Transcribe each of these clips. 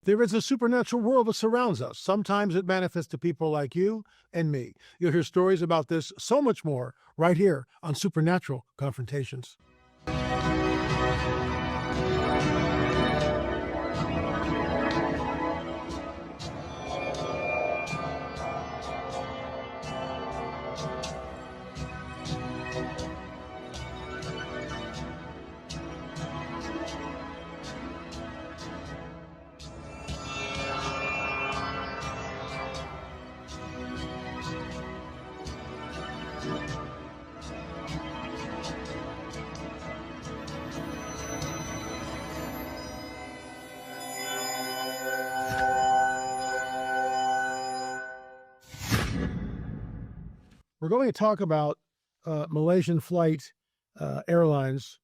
There is a supernatural world that surrounds us. Sometimes it manifests to people like you and me. You'll hear stories about this, so much more, right here on Supernatural Confrontations. We're going to talk about Malaysian flight airlines,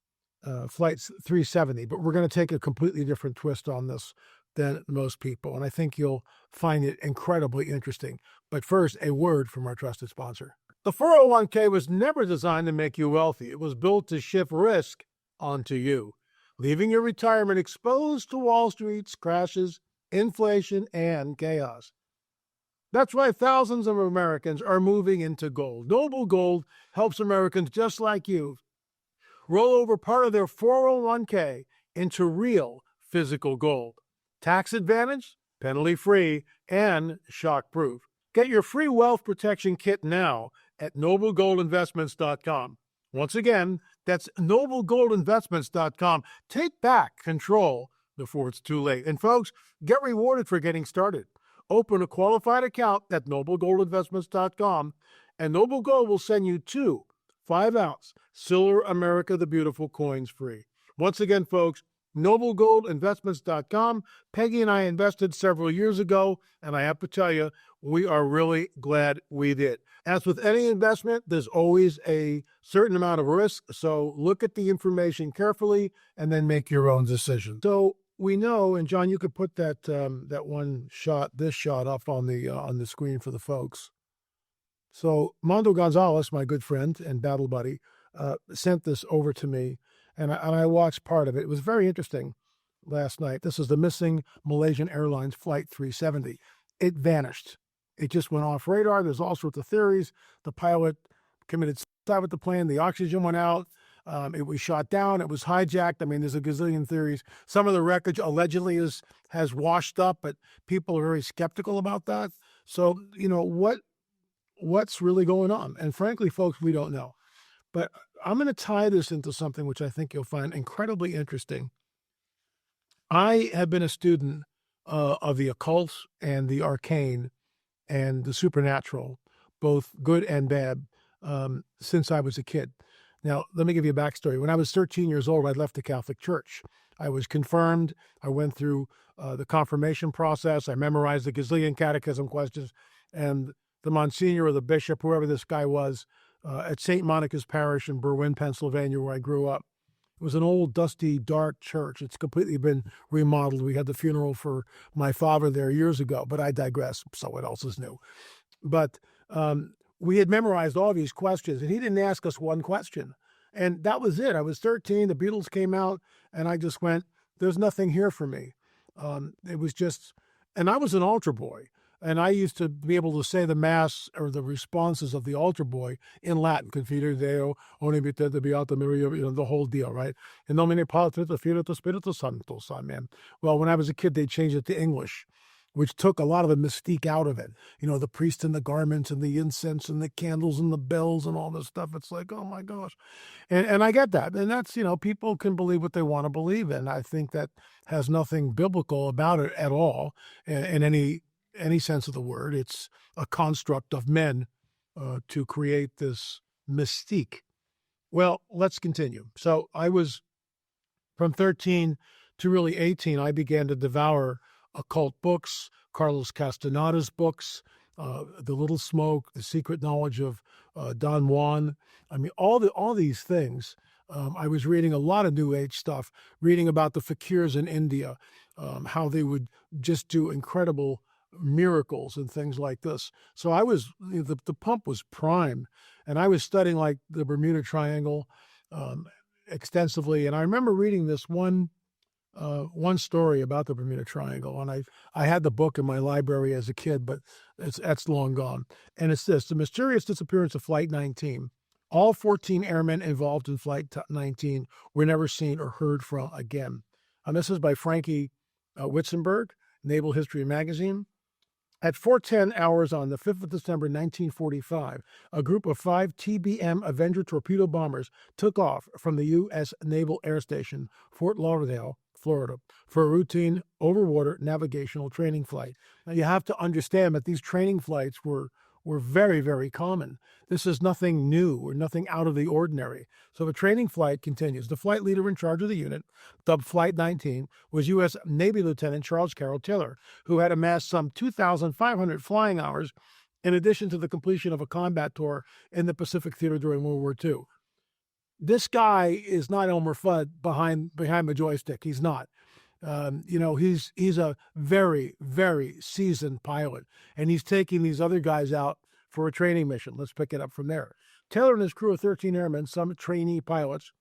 Flight 370, but we're going to take a completely different twist on this than most people, and I think you'll find it incredibly interesting. But first, a word from our trusted sponsor. The 401k was never designed to make you wealthy. It was built to shift risk onto you, leaving your retirement exposed to Wall Street's crashes, inflation, and chaos. That's why thousands of Americans are moving into gold. Noble Gold helps Americans just like you roll over part of their 401k into real physical gold. Tax advantage, penalty-free, and shock-proof. Get your free wealth protection kit now at noblegoldinvestments.com. Once again, that's noblegoldinvestments.com. Take back control before it's too late. And folks, get rewarded for getting started. Open a qualified account at noblegoldinvestments.com, and Noble Gold will send you 2 5-ounce Silver America the Beautiful coins free. Once again, folks, noblegoldinvestments.com. Peggy and I invested several years ago, and I have to tell you, we are really glad we did. As with any investment, there's always a certain amount of risk, so look at the information carefully and then make your own decision. So we know, and John, you could put that this shot up on the screen for the folks. So Mondo Gonzalez, my good friend and battle buddy, sent this over to me, and I watched part of it. It was very interesting last night. This is the missing Malaysian Airlines Flight 370. It vanished. It just went off radar. There's all sorts of theories. The pilot committed suicide with the plane. The oxygen went out. It was shot down. It was hijacked. I mean, there's a gazillion theories. Some of the wreckage allegedly has washed up, but people are very skeptical about that. So, what's really going on? And frankly, folks, we don't know. But I'm going to tie this into something which I think you'll find incredibly interesting. I have been a student of the occult and the arcane and the supernatural, both good and bad, since I was a kid. Now, let me give you a backstory. When I was 13 years old, I left the Catholic Church. I was confirmed. I went through the confirmation process. I memorized the gazillion catechism questions. And the Monsignor or the bishop, whoever this guy was, at St. Monica's Parish in Berwyn, Pennsylvania, where I grew up. It was an old, dusty, dark church. It's completely been remodeled. We had the funeral for my father there years ago, but I digress. So what else is new? But we had memorized all these questions, and he didn't ask us one question. And that was it. I was 13. The Beatles came out, and I just went, there's nothing here for me. It was just, and I was an altar boy. And I used to be able to say the mass or the responses of the altar boy in Latin, Confide Deo, Onibite de Beata Maria, the whole deal, right? In nomine Patris et Filii et Spiritus Sanctus, amen. Well, when I was a kid, they changed it to English, which took a lot of the mystique out of it. The priest and the garments and the incense and the candles and the bells and all this stuff. It's like, oh my gosh. And I get that. And that's, people can believe what they want to believe in. I think that has nothing biblical about it at all in any sense of the word. It's a construct of men to create this mystique. Well, let's continue. So I was, from 13 to really 18, I began to devour occult books, Carlos Castaneda's books, The Little Smoke, The Secret Knowledge of Don Juan. I mean, all these things. I was reading a lot of New Age stuff, reading about the fakirs in India, how they would just do incredible miracles and things like this. So I was, the pump was prime, and I was studying like the Bermuda Triangle extensively. And I remember reading this one one story about the Bermuda Triangle, and I had the book in my library as a kid, but that's long gone. And it's this: the mysterious disappearance of Flight 19. All 14 airmen involved in Flight 19 were never seen or heard from again. And this is by Frankie Witzenberg, Naval History Magazine. At 4:10 hours on the 5th of December, 1945, a group of 5 TBM Avenger torpedo bombers took off from the U.S. Naval Air Station, Fort Lauderdale, Florida, for a routine overwater navigational training flight. Now, you have to understand that these training flights were very, very common. This is nothing new or nothing out of the ordinary. So the training flight continues. The flight leader in charge of the unit, dubbed Flight 19, was U.S. Navy Lieutenant Charles Carroll Taylor, who had amassed some 2,500 flying hours in addition to the completion of a combat tour in the Pacific Theater during World War II. This guy is not Elmer Fudd behind the joystick. He's not. He's a very, very seasoned pilot, and he's taking these other guys out for a training mission. Let's pick it up from there. Taylor and his crew of 13 airmen, some trainee pilots,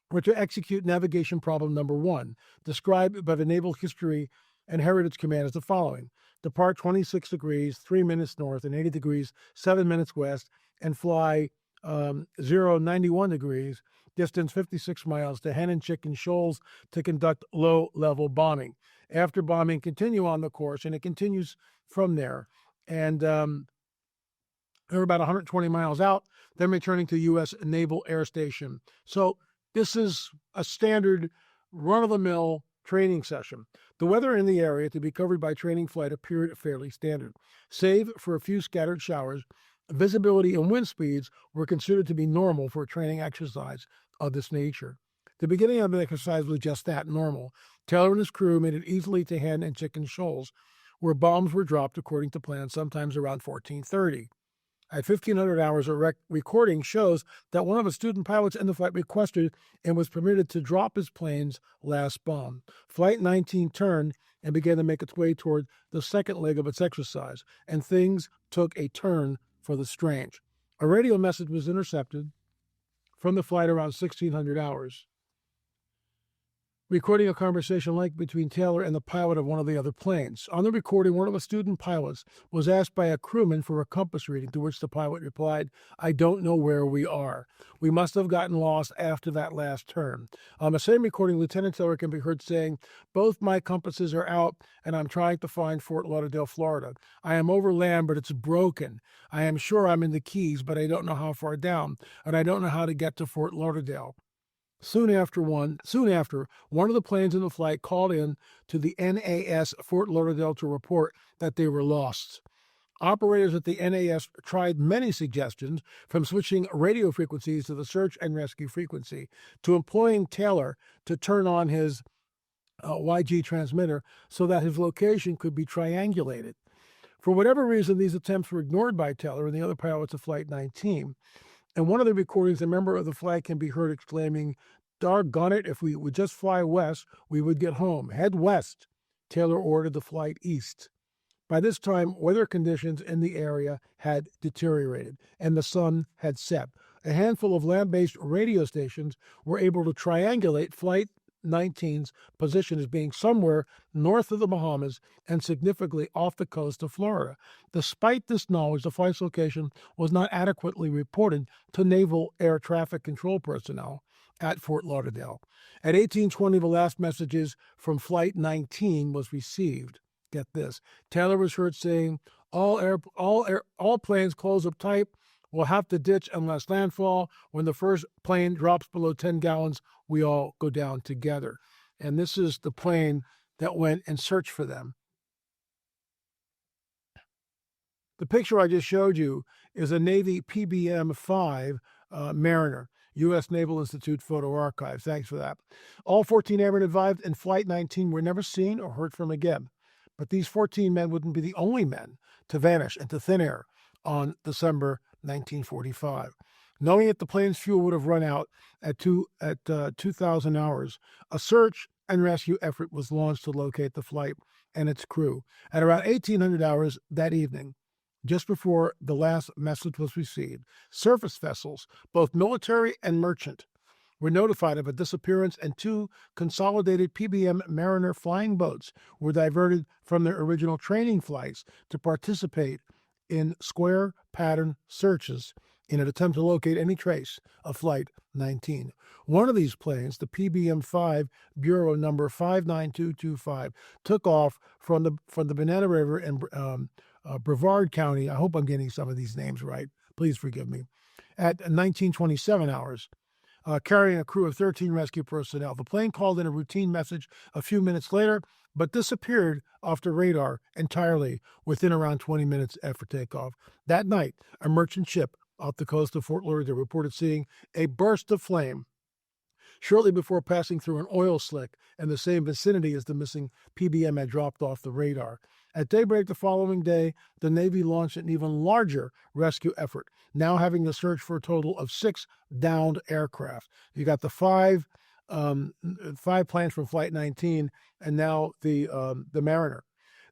were to execute navigation problem number 1, described by the Naval History and Heritage Command as the following: depart 26 degrees, 3 minutes north, and 80 degrees, 7 minutes west, and fly 91 degrees, distance 56 miles, to Hen and Chicken Shoals to conduct low-level bombing. After bombing, continue on the course, and it continues from there. And they're about 120 miles out, then returning to U.S. Naval Air Station. So this is a standard run-of-the-mill training session. The weather in the area to be covered by training flight appeared fairly standard. Save for a few scattered showers, visibility and wind speeds were considered to be normal for a training exercise of this nature. The beginning of the exercise was just that, normal. Taylor and his crew made it easily to Hen and Chicken Shoals, where bombs were dropped according to plan, sometimes around 14:30. At 1,500 hours, a recording shows that one of the student pilots in the flight requested and was permitted to drop his plane's last bomb. Flight 19 turned and began to make its way toward the second leg of its exercise, and things took a turn for the strange. A radio message was intercepted from the flight around 1,600 hours, recording a conversation like between Taylor and the pilot of one of the other planes. On the recording, one of the student pilots was asked by a crewman for a compass reading, to which the pilot replied, "I don't know where we are. We must have gotten lost after that last turn." On the same recording, Lieutenant Taylor can be heard saying, "Both my compasses are out, and I'm trying to find Fort Lauderdale, Florida. I am over land, but it's broken. I am sure I'm in the Keys, but I don't know how far down, and I don't know how to get to Fort Lauderdale." Soon after, one of the planes in the flight called in to the NAS Fort Lauderdale to report that they were lost. Operators at the NAS tried many suggestions, from switching radio frequencies to the search and rescue frequency, to employing Taylor to turn on his YG transmitter so that his location could be triangulated. For whatever reason, these attempts were ignored by Taylor and the other pilots of Flight 19. In one of the recordings, a member of the flight can be heard exclaiming, "Doggone it, if we would just fly west, we would get home. Head west." Taylor ordered the flight east. By this time, weather conditions in the area had deteriorated, and the sun had set. A handful of land-based radio stations were able to triangulate Flight 19's position as being somewhere north of the Bahamas and significantly off the coast of Florida. Despite this knowledge, the flight's location was not adequately reported to Naval Air Traffic Control personnel at Fort Lauderdale. At 18:20, the last messages from Flight 19 was received. Get this: Taylor was heard saying, all planes close up tight. We'll have to ditch unless landfall. When the first plane drops below 10 gallons, we all go down together." And this is the plane that went and searched for them. The picture I just showed you is a Navy PBM-5 Mariner, U.S. Naval Institute Photo Archive. Thanks for that. All 14 airmen involved in Flight 19 were never seen or heard from again. But these 14 men wouldn't be the only men to vanish into thin air on December 1945. Knowing that the plane's fuel would have run out at 2,000 hours, a search and rescue effort was launched to locate the flight and its crew. At around 1,800 hours that evening, just before the last message was received, surface vessels, both military and merchant, were notified of a disappearance, and 2 consolidated PBM Mariner flying boats were diverted from their original training flights to participate in square pattern searches in an attempt to locate any trace of Flight 19. One of these planes, the PBM-5 Bureau number 59225, took off from the Banana River in Brevard County. I hope I'm getting some of these names right. Please forgive me. At 1927 hours, carrying a crew of 13 rescue personnel. The plane called in a routine message a few minutes later, but disappeared off the radar entirely within around 20 minutes after takeoff. That night, a merchant ship off the coast of Fort Lauderdale reported seeing a burst of flame shortly before passing through an oil slick in the same vicinity as the missing PBM had dropped off the radar. At daybreak the following day, the Navy launched an even larger rescue effort, now having to search for a total of 6 downed aircraft. You got the five planes from Flight 19 and now the Mariner.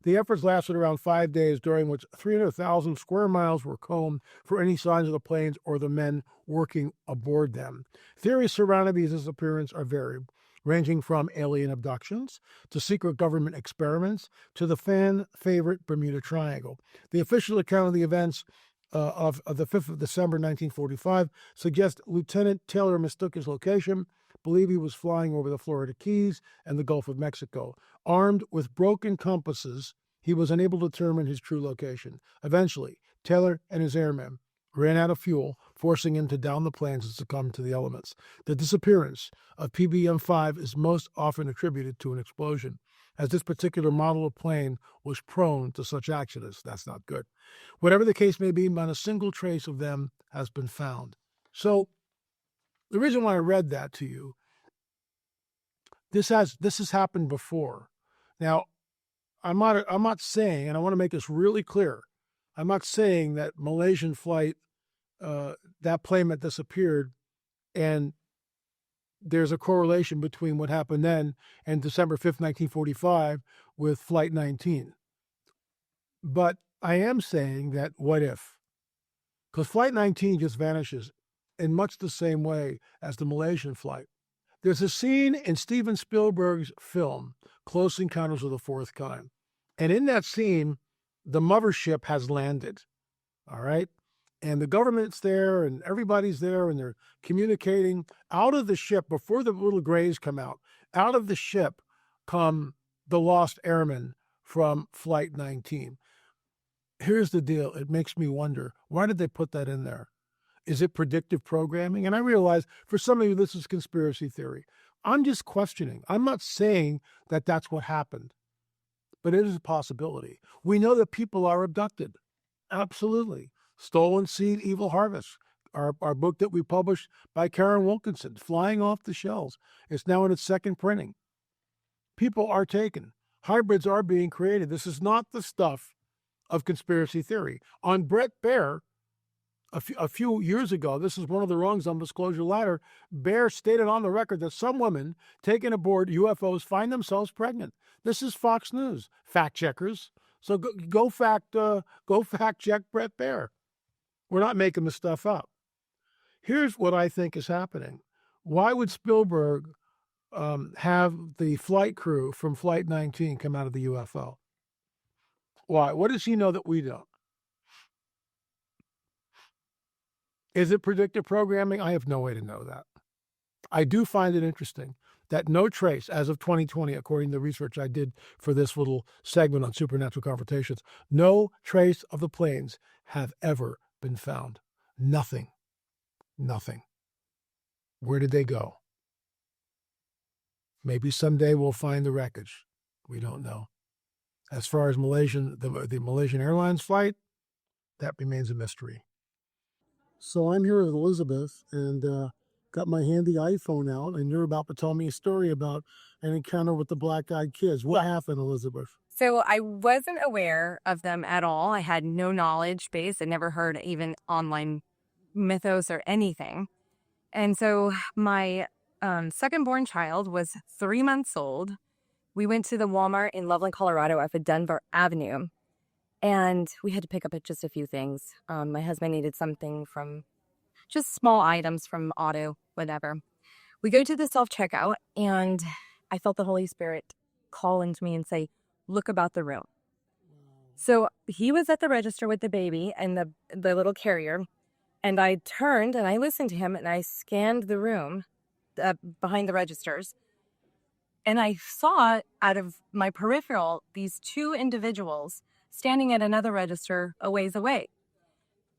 The efforts lasted around 5 days, during which 300,000 square miles were combed for any signs of the planes or the men working aboard them. Theories surrounding these disappearances are varied, ranging from alien abductions to secret government experiments to the fan favorite Bermuda Triangle. The official account of the events of the 5th of December 1945 suggests Lieutenant Taylor mistook his location, believed he was flying over the Florida Keys and the Gulf of Mexico. Armed with broken compasses, he was unable to determine his true location. Eventually, Taylor and his airmen ran out of fuel, forcing him to down the planes and succumb to the elements. The disappearance of PBM-5 is most often attributed to an explosion, as this particular model of plane was prone to such accidents. That's not good. Whatever the case may be, not a single trace of them has been found. So, the reason why I read that to you, this has happened before. Now, I'm not saying, and I want to make this really clear, I'm not saying that Malaysian flight, that plane that disappeared, and there's a correlation between what happened then and December 5th, 1945 with Flight 19. But I am saying that what if? Because Flight 19 just vanishes in much the same way as the Malaysian flight. There's a scene in Steven Spielberg's film, Close Encounters of the Fourth Kind. And in that scene, the mothership has landed, all right? And the government's there and everybody's there and they're communicating. Out of the ship, before the little grays come out of the ship come the lost airmen from Flight 19. Here's the deal. It makes me wonder, why did they put that in there? Is it predictive programming? And I realize for some of you, this is conspiracy theory. I'm just questioning. I'm not saying that that's what happened, but it is a possibility. We know that people are abducted. Absolutely. Stolen Seed, Evil Harvest, our book that we published by Karen Wilkinson, flying off the shelves. It's now in its 2nd printing. People are taken. Hybrids are being created. This is not the stuff of conspiracy theory. On Bret Baier, a few years ago, this is one of the rungs on Disclosure Ladder, Baier stated on the record that some women taken aboard UFOs find themselves pregnant. This is Fox News. Fact checkers. So go fact check Bret Baier. We're not making this stuff up. Here's what I think is happening. Why would Spielberg have the flight crew from Flight 19 come out of the UFO? Why? What does he know that we don't? Is it predictive programming? I have no way to know that. I do find it interesting that no trace, as of 2020, according to the research I did for this little segment on supernatural confrontations, no trace of the planes have ever been found. Nothing. Nothing. Where did they go? Maybe someday we'll find the wreckage. We don't know. As far as the Malaysian Airlines flight, that remains a mystery. So I'm here with Elizabeth and got my handy iPhone out, and you're about to tell me a story about an encounter with the black-eyed kids. What happened, Elizabeth? So I wasn't aware of them at all. I had no knowledge base. I never heard even online mythos or anything. And so my second-born child was 3 months old. We went to the Walmart in Loveland, Colorado off of Dunbar Avenue, and we had to pick up just a few things. My husband needed something from just small items from auto, whatever. We go to the self-checkout, and I felt the Holy Spirit call into me and say, look about the room. So he was at the register with the baby and the little carrier, and I turned and I listened to him, and I scanned the room behind the registers, and I saw out of my peripheral these two individuals standing at another register a ways away.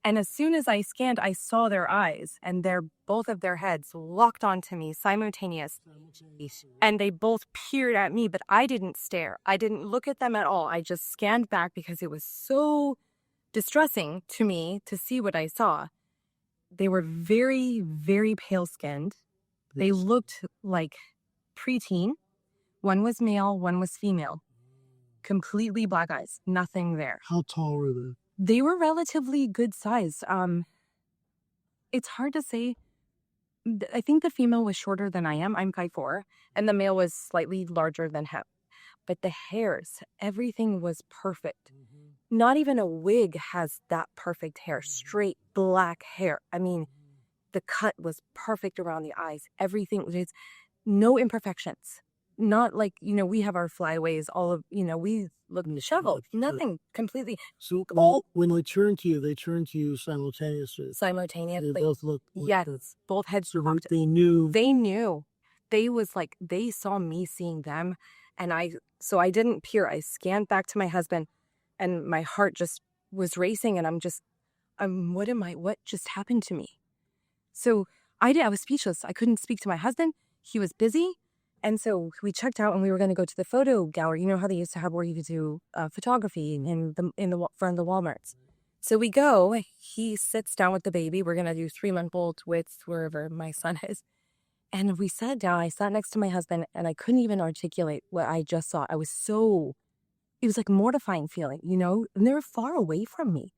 And as soon as I scanned, I saw their eyes, and both of their heads locked onto me simultaneously. And they both peered at me, but I didn't stare. I didn't look at them at all. I just scanned back because it was so distressing to me to see what I saw. They were very, very pale-skinned. They looked like preteen. One was male, one was female. Completely black eyes, nothing there. How tall were they? They were relatively good size. It's hard to say. I think the female was shorter than I am. I'm 5'4", and the male was slightly larger than him. But the hairs, everything was perfect. Not even a wig has that perfect hair, straight black hair. I mean, the cut was perfect around the eyes. Everything was no imperfections. Not like, we have our flyaways, all of, we look disheveled. Nothing, completely. So when they turned to you simultaneously. Simultaneously. They both looked. Yes, both heads. So they knew. They knew. They saw me seeing them, and so I didn't peer. I scanned back to my husband, and my heart just was racing, and what just happened to me? So I was speechless. I couldn't speak to my husband. He was busy. And so we checked out, and we were going to go to the photo gallery. You know how they used to have where you could do photography in the front of the Walmarts. So we go. He sits down with the baby. We're going to do 3-month-old with wherever my son is. And we sat down. I sat next to my husband, and I couldn't even articulate what I just saw. It was like a mortifying feeling, and they were far away from me.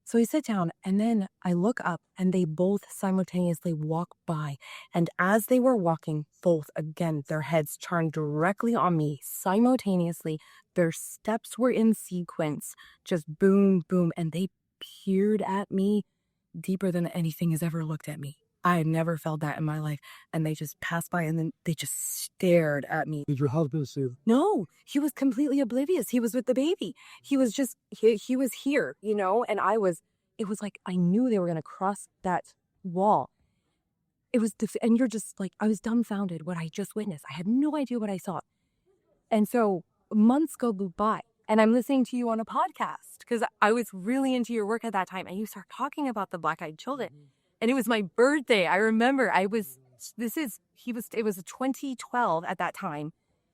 So I sit down, and then I look up, and they both simultaneously walk by. And as they were walking, both, again, their heads turned directly on me simultaneously. Their steps were in sequence, just boom, boom. And they peered at me deeper than anything has ever looked at me. I had never felt that in my life. And they just passed by, and then they just stared at me. Did your husband see them? No, he was completely oblivious. He was with the baby. He was just, he was here, and it was like I knew they were going to cross that wall. And you're just like, I was dumbfounded what I just witnessed. I had no idea what I saw. And so months go by, and I'm listening to you on a podcast because I was really into your work at that time. And you start talking about the black-eyed children. And it was my birthday. I remember it was 2012 at that time.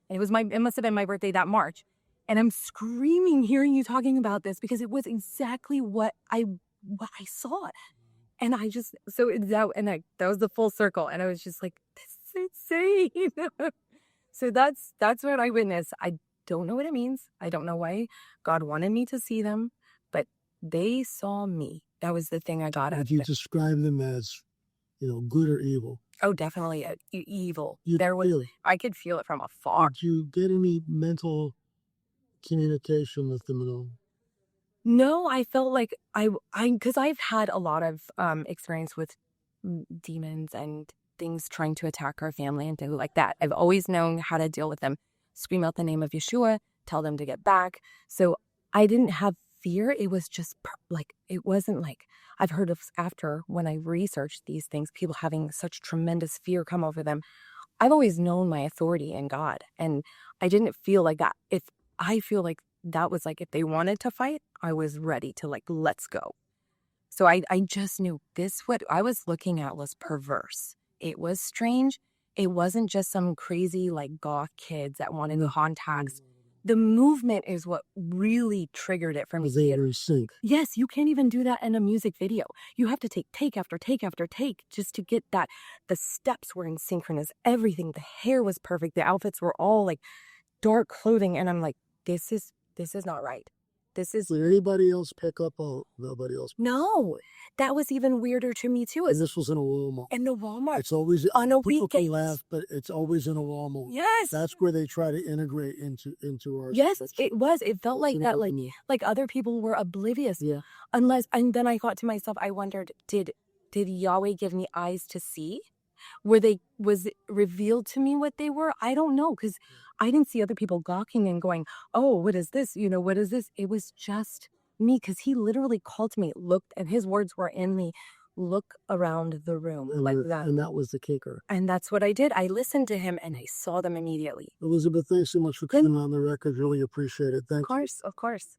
And it must have been my birthday that March. And I'm screaming hearing you talking about this because it was exactly what I saw. And that was the full circle. And I was just like, this is insane. So that's what I witnessed. I don't know what it means. I don't know why God wanted me to see them, but they saw me. That was the thing I got out of it. You describe them as, good or evil? Oh, definitely evil. Really? I could feel it from afar. Did you get any mental communication with them at all? No, I felt like because I've had a lot of experience with demons and things trying to attack our family and things like that. I've always known how to deal with them. Scream out the name of Yeshua, tell them to get back. So I didn't have fear. It was just it wasn't like I've heard of after when I researched these things, people having such tremendous fear come over them. I've always known my authority in God, and I didn't feel like that. I feel like that was like if they wanted to fight, I was ready to let's go. So I just knew what I was looking at was perverse. It was strange. It wasn't just some crazy goth kids that wanted to haunt tags. The movement is what really triggered it for me. They were in sync. Yes, you can't even do that in a music video. You have to take after take after take just to get that. The steps were in synchronous. Everything. The hair was perfect. The outfits were all dark clothing. And I'm like, this is not right. Did anybody else pick up? Oh, nobody else. No, that was even weirder to me too. And this was in a Walmart. In the Walmart. It's always on a people weekend. can laugh, but it's always in a Walmart. Yes, that's where they try to integrate into our. Yes, it was. It felt like that. Like other people were oblivious. Yeah. And then I thought to myself, I wondered, did Yahweh give me eyes to see? Was it revealed to me what they were? I don't know, because I didn't see other people gawking and going, oh, what is this? What is this? It was just me, because he literally called to me, looked, and his words were in me, look around the room like that. And that was the kicker. And that's what I did. I listened to him and I saw them immediately. Elizabeth, thanks so much for coming on the record. Really appreciate it. Thank you. Of course.